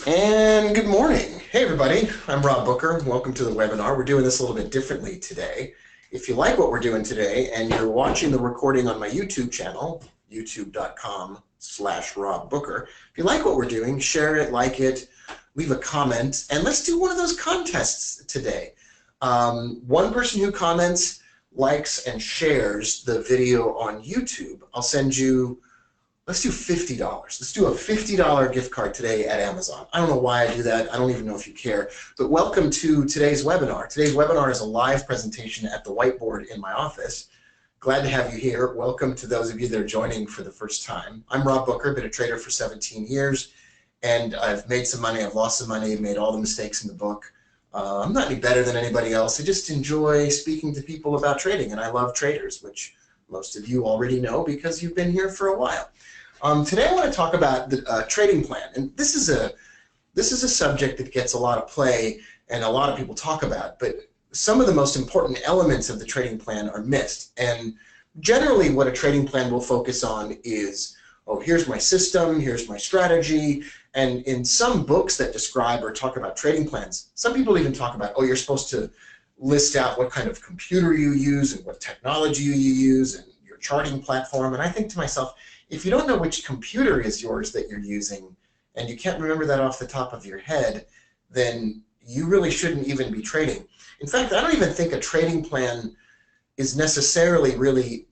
And good morning. Hey everybody, I'm Rob Booker. Welcome to the webinar. We're doing this a little bit differently today. If you like what we're doing today and you're watching the recording on my YouTube channel, youtube.com/Rob Booker, if you like what we're doing, share it, like it, leave a comment, and let's do one of those contests today. One person who comments, likes, and shares the video on YouTube, I'll send you. Let's do $50. Let's do a $50 gift card today at Amazon. I don't know why I do that. I don't even know if you care. But welcome to today's webinar. Today's webinar is a live presentation at the whiteboard in my office. Glad to have you here. Welcome to those of you that are joining for the first time. I'm Rob Booker, been a trader for 17 years, and I've made some money, I've lost some money, made all the mistakes in the book. I'm not any better than anybody else. I just enjoy speaking to people about trading, and I love traders, which most of you already know because you've been here for a while. Today I want to talk about the trading plan, and this is a subject that gets a lot of play and a lot of people talk about, but some of the most important elements of the trading plan are missed. And generally what a trading plan will focus on is, oh, here's my system, here's my strategy, and in some books that describe or talk about trading plans, some people even talk about, oh, you're supposed to list out what kind of computer you use and what technology you use and your charting platform. And I think to myself, if you don't know which computer is yours that you're using, and you can't remember that off the top of your head, then you really shouldn't even be trading. In fact, I don't even think a trading plan is necessarily really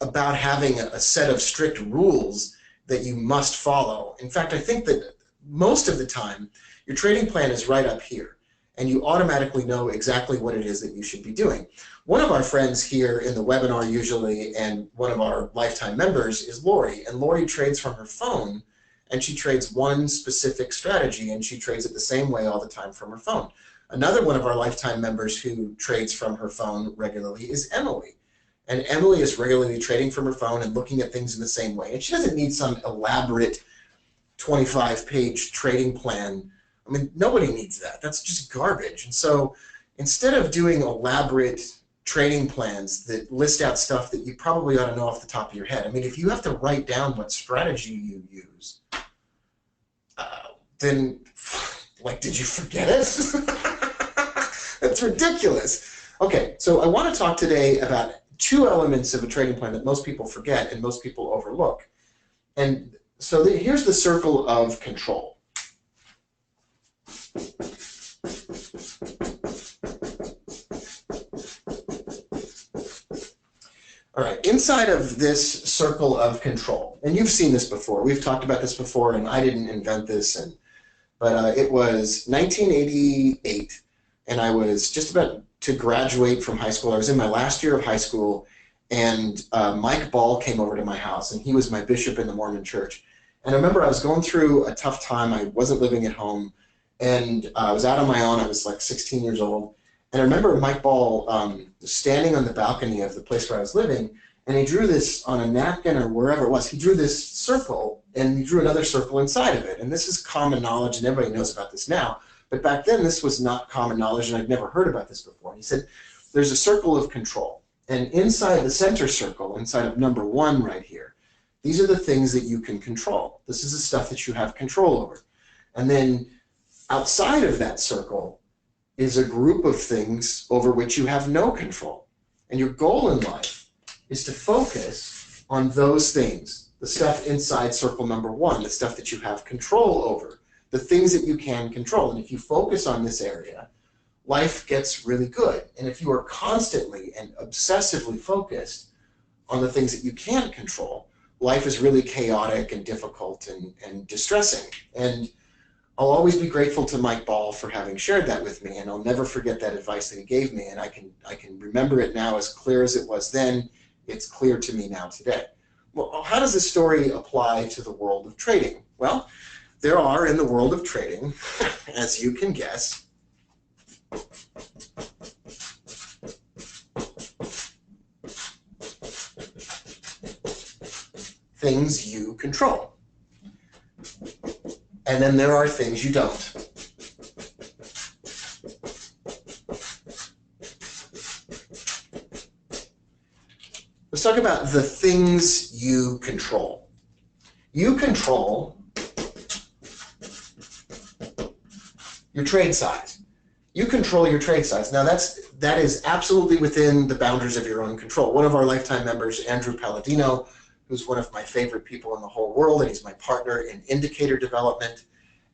about having a set of strict rules that you must follow. In fact, I think that most of the time, your trading plan is right up here, and you automatically know exactly what it is that you should be doing. One of our friends here in the webinar usually, and one of our lifetime members, is Lori. And Lori trades from her phone, and she trades one specific strategy, and she trades it the same way all the time from her phone. Another one of our lifetime members who trades from her phone regularly is Emily. And Emily is regularly trading from her phone and looking at things in the same way. And she doesn't need some elaborate 25-page trading plan. I mean, nobody needs that. That's just garbage. And so instead of doing elaborate trading plans that list out stuff that you probably ought to know off the top of your head, I mean, if you have to write down what strategy you use, then, like, did you forget it? That's ridiculous. Okay, so I want to talk today about two elements of a trading plan that most people forget and most people overlook. And so here's the circle of control. All right, inside of this circle of control, and you've seen this before, we've talked about this before, and I didn't invent this, but it was 1988, and I was just about to graduate from high school. I was in my last year of high school, and Mike Ball came over to my house, and he was my bishop in the Mormon church. And I remember I was going through a tough time. I wasn't living at home, and I was out on my own. I was like 16 years old. And I remember Mike Ball standing on the balcony of the place where I was living, and he drew this on a napkin or wherever it was. He drew this circle, and he drew another circle inside of it. And this is common knowledge, and everybody knows about this now. But back then, this was not common knowledge, and I'd never heard about this before. And he said, there's a circle of control. And inside the center circle, inside of number 1 right here, these are the things that you can control. This is the stuff that you have control over. And then outside of that circle is a group of things over which you have no control. And your goal in life is to focus on those things, the stuff inside circle number 1, the stuff that you have control over, the things that you can control. And if you focus on this area, life gets really good. And if you are constantly and obsessively focused on the things that you can't control, life is really chaotic and difficult and distressing. And I'll always be grateful to Mike Ball for having shared that with me, and I'll never forget that advice that he gave me, and I can remember it now as clear as it was then. It's clear to me now today. Well, how does this story apply to the world of trading? Well, there are in the world of trading, as you can guess, things you control. And then there are things you don't. Let's talk about the things you control. You control your trade size. You control your trade size. Now that is absolutely within the boundaries of your own control. One of our lifetime members, Andrew Palladino, who's one of my favorite people in the whole world, and he's my partner in indicator development.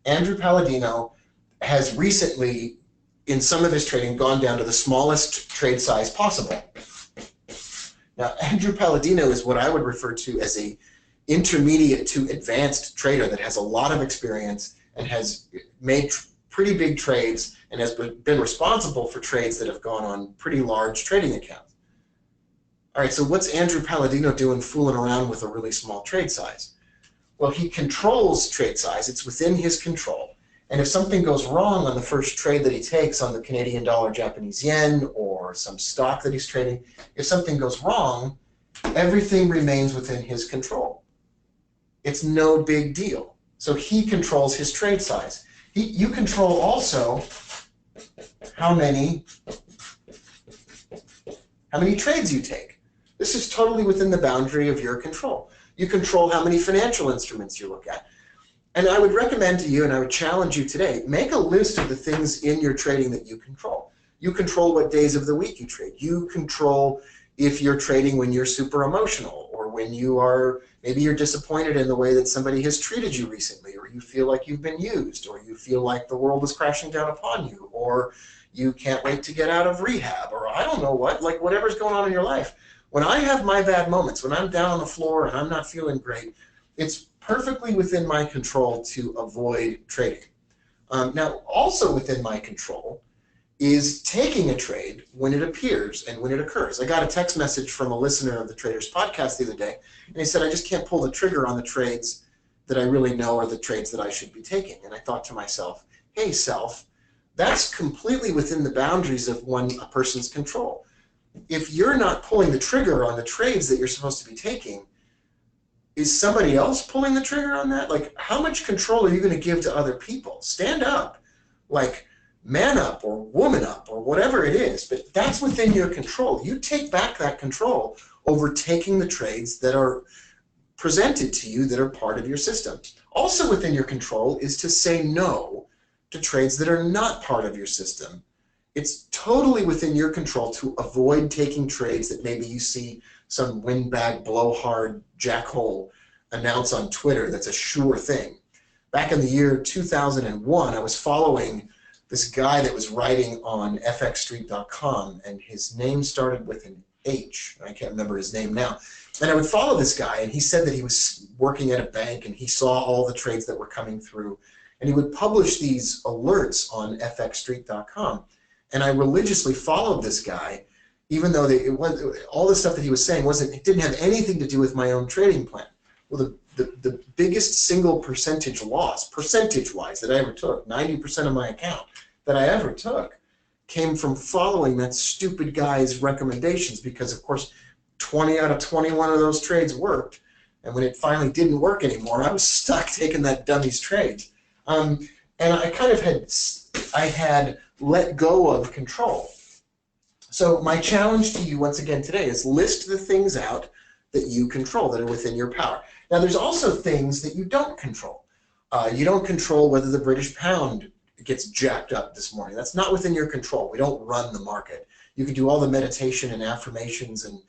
Andrew Palladino has recently, in some of his trading, gone down to the smallest trade size possible. Now, Andrew Palladino is what I would refer to as a intermediate to advanced trader that has a lot of experience and has made pretty big trades and has been responsible for trades that have gone on pretty large trading accounts. All right, so what's Andrew Palladino doing fooling around with a really small trade size? Well, he controls trade size. It's within his control. And if something goes wrong on the first trade that he takes on the Canadian dollar, Japanese yen, or some stock that he's trading, if something goes wrong, everything remains within his control. It's no big deal. So he controls his trade size. You control also how many trades you take. This is totally within the boundary of your control. You control how many financial instruments you look at. And I would recommend to you, and I would challenge you today, make a list of the things in your trading that you control. You control what days of the week you trade. You control if you're trading when you're super emotional, or when maybe you're disappointed in the way that somebody has treated you recently, or you feel like you've been used, or you feel like the world is crashing down upon you, or you can't wait to get out of rehab, or I don't know what, like whatever's going on in your life. When I have my bad moments, when I'm down on the floor and I'm not feeling great, it's perfectly within my control to avoid trading. Now, also within my control is taking a trade when it appears and when it occurs. I got a text message from a listener of the Traders Podcast the other day, and he said, I just can't pull the trigger on the trades that I really know are the trades that I should be taking. And I thought to myself, hey, self, that's completely within the boundaries of a person's control. If you're not pulling the trigger on the trades that you're supposed to be taking, is somebody else pulling the trigger on that? Like, how much control are you going to give to other people? Stand up, like man up or woman up or whatever it is, but that's within your control. You take back that control over taking the trades that are presented to you that are part of your system. Also within your control is to say no to trades that are not part of your system. It's totally within your control to avoid taking trades that maybe you see some windbag, blowhard, jackhole announce on Twitter that's a sure thing. Back in the year 2001, I was following this guy that was writing on fxstreet.com, and his name started with an H. I can't remember his name now. And I would follow this guy, and he said that he was working at a bank, and he saw all the trades that were coming through, and he would publish these alerts on fxstreet.com. And I religiously followed this guy, even though all the stuff that he was saying it didn't have anything to do with my own trading plan. Well, the biggest single percentage loss, percentage-wise, that I ever took, 90% of my account that I ever took, came from following that stupid guy's recommendations, because, of course, 20 out of 21 of those trades worked. And when it finally didn't work anymore, I was stuck taking that dummy's trades. And I kind of had let go of control. So my challenge to you once again today is list the things out that you control, that are within your power. Now, there's also things that you don't control. You don't control whether the British pound gets jacked up this morning. That's not within your control. We don't run the market. You can do all the meditation and affirmations and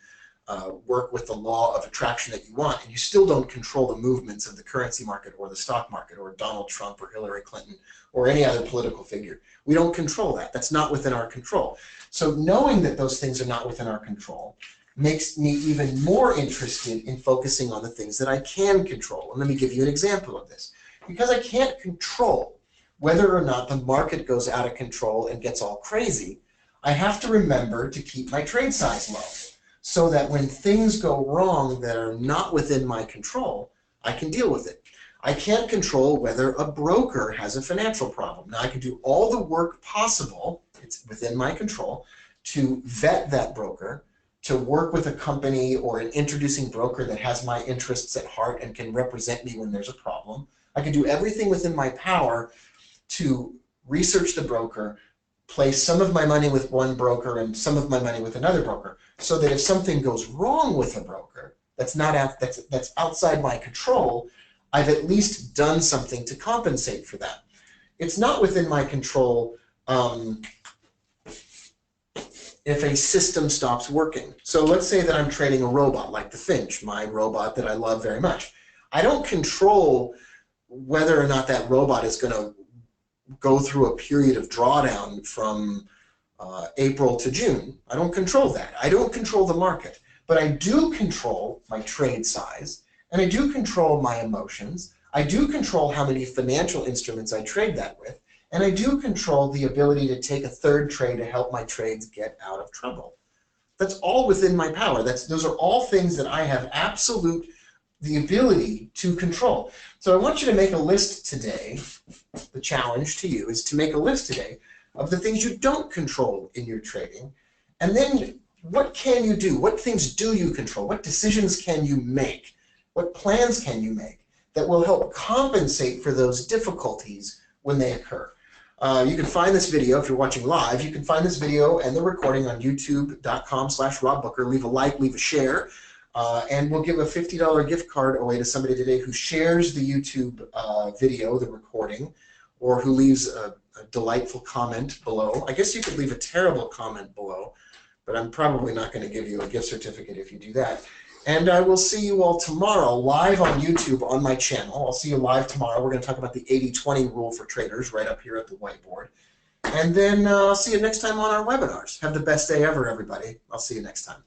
work with the law of attraction that you want, and you still don't control the movements of the currency market or the stock market or Donald Trump or Hillary Clinton or any other political figure. We don't control that. That's not within our control. So knowing that those things are not within our control makes me even more interested in focusing on the things that I can control. And let me give you an example of this. Because I can't control whether or not the market goes out of control and gets all crazy, I have to remember to keep my trade size low, so that when things go wrong that are not within my control, I can deal with it. I can't control whether a broker has a financial problem. Now, I can do all the work possible, it's within my control, to vet that broker, to work with a company or an introducing broker that has my interests at heart and can represent me when there's a problem. I can do everything within my power to research the broker, place some of my money with one broker and some of my money with another broker, so that if something goes wrong with a broker that's outside my control, I've at least done something to compensate for that. it's not within my control if a system stops working. So let's say that I'm trading a robot like the Finch, my robot that I love very much. I don't control whether or not that robot is going to go through a period of drawdown from April to June. I don't control that. I don't control the market. But I do control my trade size, and I do control my emotions. I do control how many financial instruments I trade that with, and I do control the ability to take a third trade to help my trades get out of trouble. That's all within my power. Those are all things that I have the ability to control. So I want you to make a list today. The challenge to you is to make a list today of the things you don't control in your trading, and then what can you do? What things do you control? What decisions can you make? What plans can you make that will help compensate for those difficulties when they occur? You can find this video, if you're watching live, you can find this video and the recording on youtube.com/Rob Booker. Leave a like, leave a share, and we'll give a $50 gift card away to somebody today who shares the YouTube video, the recording, or who leaves a delightful comment below. I guess you could leave a terrible comment below, but I'm probably not going to give you a gift certificate if you do that. And I will see you all tomorrow live on YouTube on my channel. I'll see you live tomorrow. We're going to talk about the 80-20 rule for traders right up here at the whiteboard. And then I'll see you next time on our webinars. Have the best day ever, everybody. I'll see you next time.